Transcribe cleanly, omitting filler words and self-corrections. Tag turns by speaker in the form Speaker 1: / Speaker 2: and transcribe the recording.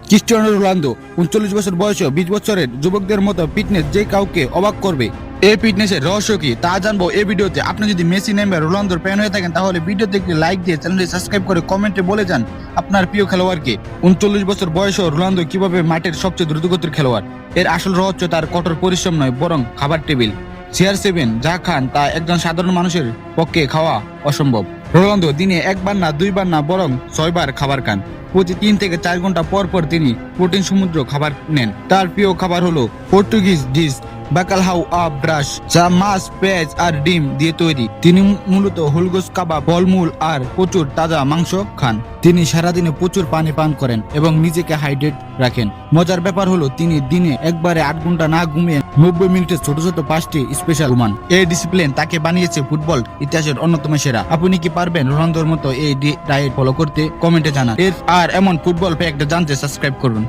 Speaker 1: Cristiano Ronaldo 39 বছর বয়সেও 20 বছরের যুবকদের মতো ফিটনেস যে কাউকে অবাক করবে। এই ফিটনেসের রহস্য কি তা জানবো এই ভিডিওতে। আপনি যদি মেসি নেইমার রোনালদোর ফ্যান হয়ে থাকেন তাহলে ভিডিওতে একটি লাইক দিয়ে চ্যানেলটি সাবস্ক্রাইব করে কমেন্টে বলে যান আপনার প্রিয় খেলোয়াড়কে। 39 বছর বয়সেও রোনালদো কিভাবে মাঠের সবচেয়ে দ্রুতগতির খেলোয়াড়। এর আসল রহস্য তার কঠোর পরিশ্রম নয়, বরং খাবার টেবিল। CR7 যা খান তা একজন সাধারণ মানুষের পক্ষে খাওয়া অসম্ভব। রোনালদো দিনে একবার না দুইবার না বরং 6 বার খাবার খান। প্রতি 3 থেকে 4 ঘন্টা পর পর তিনি প্রোটিন সমুদ্র খাবার নেন। তার প্রিয় খাবার হলো পর্তুগিজ ডিশ বাকালহাউ আপ ব্রাশ, যা মাছ, পেঁয়াজ আর ডিম দিয়ে তৈরি। তিনি মূলত হুলগোস কাবাব, ফলমূল আর প্রচুর তাজা মাংস খান। তিনি সারাদিনে প্রচুর পানি পান করেন এবং নিজেকে হাইড্রেট রাখেন। মজার ব্যাপার হলো তিনি দিনে একবারে 8 ঘন্টা না ঘুমিয়ে 90 মিনিটের ছোট ছোট 5টি স্পেশাল ঘুমান। এই ডিসিপ্লিন তাকে বানিয়েছে ফুটবল ইতিহাসের অন্যতম সেরা। আপনি কি পারবেন রোনালদোর মতো এই ডায়েট ফলো করতে? কমেন্টে জানান। আর এমন ফুটবল ফ্যাক্ট জানতে সাবস্ক্রাইব করুন।